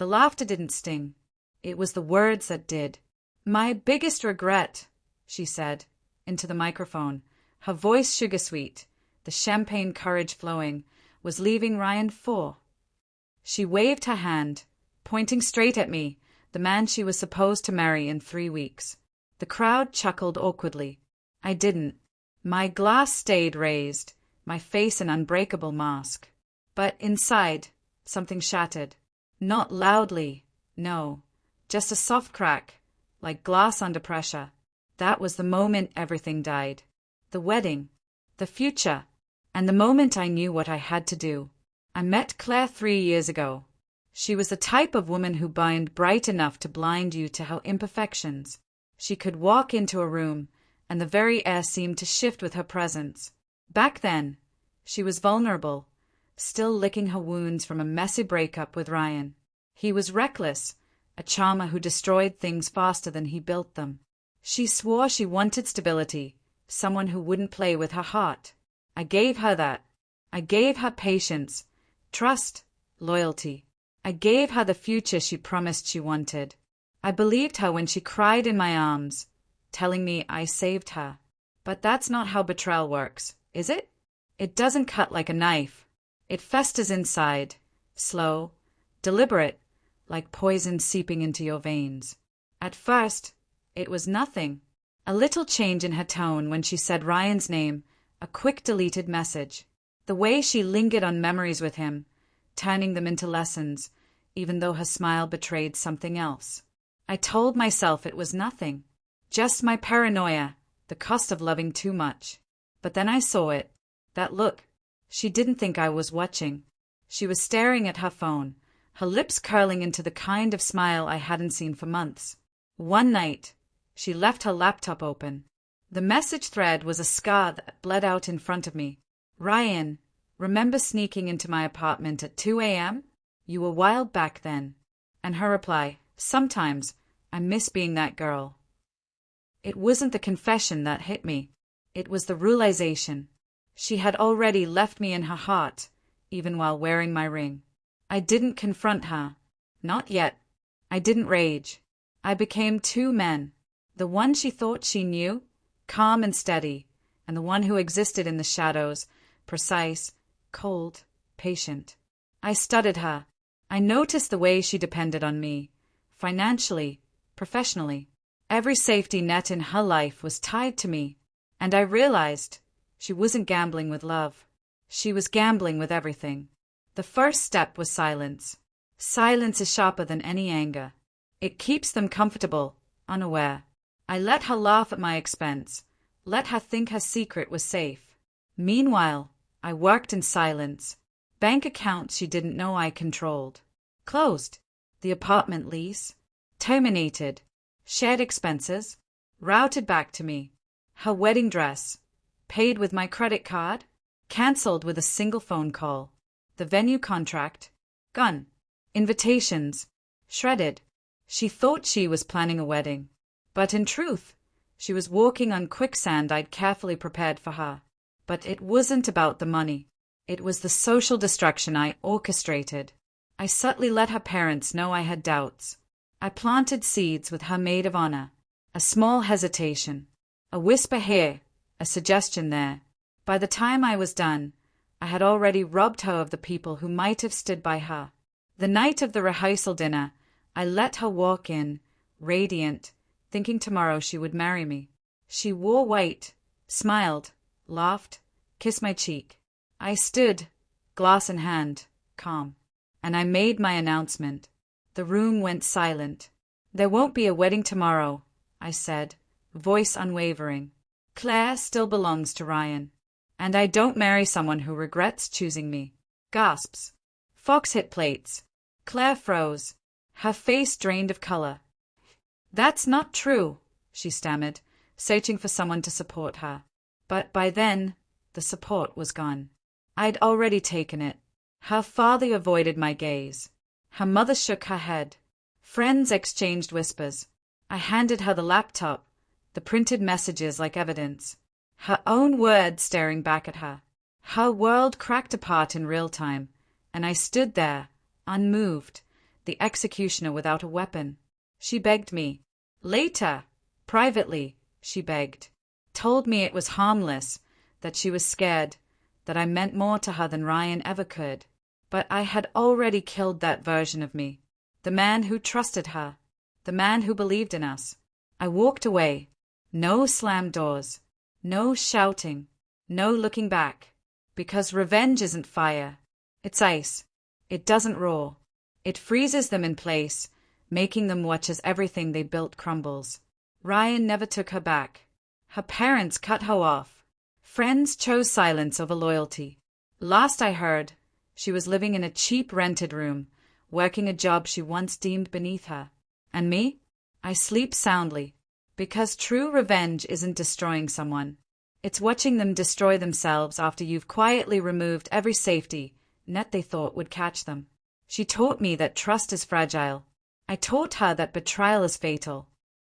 The laughter didn't sting. It was the words that did. "My biggest regret," she said, into the microphone, her voice sugar-sweet, the champagne courage flowing, was leaving Ryan for. She waved her hand, pointing straight at me, the man she was supposed to marry in 3 weeks. The crowd chuckled awkwardly. I didn't. My glass stayed raised, my face an unbreakable mask. But inside, something shattered. Not loudly, no, just a soft crack, like glass under pressure. That was the moment everything died. The wedding, the future, and the moment I knew what I had to do. I met Claire 3 years ago. She was the type of woman who burned bright enough to blind you to her imperfections. She could walk into a room, and the very air seemed to shift with her presence. Back then, she was vulnerable, still licking her wounds from a messy breakup with Ryan. He was reckless, a charmer who destroyed things faster than he built them. She swore she wanted stability, someone who wouldn't play with her heart. I gave her that. I gave her patience, trust, loyalty. I gave her the future she promised she wanted. I believed her when she cried in my arms, telling me I saved her. But that's not how betrayal works, is it? It doesn't cut like a knife. It festers inside, slow, deliberate, like poison seeping into your veins. At first, it was nothing. A little change in her tone when she said Ryan's name, a quick deleted message. The way she lingered on memories with him, turning them into lessons, even though her smile betrayed something else. I told myself it was nothing. Just my paranoia, the cost of loving too much. But then I saw it. That look. She didn't think I was watching. She was staring at her phone, her lips curling into the kind of smile I hadn't seen for months. One night, she left her laptop open. The message thread was a scar that bled out in front of me. Ryan, remember sneaking into my apartment at 2 a.m.? You were wild back then. And her reply, sometimes, I miss being that girl. It wasn't the confession that hit me. It was the realization. She had already left me in her heart, even while wearing my ring. I didn't confront her. Not yet. I didn't rage. I became 2 men. The one she thought she knew, calm and steady, and the one who existed in the shadows, precise, cold, patient. I studied her. I noticed the way she depended on me, financially, professionally. Every safety net in her life was tied to me, and I realized she wasn't gambling with love. She was gambling with everything. The first step was silence. Silence is sharper than any anger. It keeps them comfortable, unaware. I let her laugh at my expense, let her think her secret was safe. Meanwhile, I worked in silence. Bank accounts she didn't know I controlled. Closed. The apartment lease. Terminated. Shared expenses. Routed back to me. Her wedding dress. Paid with my credit card. Cancelled with a single phone call. The venue contract. Gone. Invitations. Shredded. She thought she was planning a wedding. But in truth, she was walking on quicksand I'd carefully prepared for her. But it wasn't about the money. It was the social destruction I orchestrated. I subtly let her parents know I had doubts. I planted seeds with her maid of honor. A small hesitation. A whisper here, a suggestion there. By the time I was done, I had already robbed her of the people who might have stood by her. The night of the rehearsal dinner, I let her walk in, radiant, thinking tomorrow she would marry me. She wore white, smiled, laughed, kissed my cheek. I stood, glass in hand, calm, and I made my announcement. The room went silent. There won't be a wedding tomorrow, I said, voice unwavering. Claire still belongs to Ryan, and I don't marry someone who regrets choosing me. Gasps. Fox hit plates. Claire froze, her face drained of color. That's not true, she stammered, searching for someone to support her. But by then, the support was gone. I'd already taken it. Her father avoided my gaze. Her mother shook her head. Friends exchanged whispers. I handed her the laptop, the printed messages like evidence. Her own words staring back at her. Her world cracked apart in real time, and I stood there, unmoved, the executioner without a weapon. She begged me. Later, privately, she begged. Told me it was harmless, that she was scared, that I meant more to her than Ryan ever could. But I had already killed that version of me. The man who trusted her. The man who believed in us. I walked away. No slammed doors. No shouting. No looking back. Because revenge isn't fire. It's ice. It doesn't roar. It freezes them in place, making them watch as everything they built crumbles. Ryan never took her back. Her parents cut her off. Friends chose silence over loyalty. Last I heard, she was living in a cheap rented room, working a job she once deemed beneath her. And me? I sleep soundly. Because true revenge isn't destroying someone. It's watching them destroy themselves after you've quietly removed every safety net they thought would catch them. She taught me that trust is fragile. I taught her that betrayal is fatal.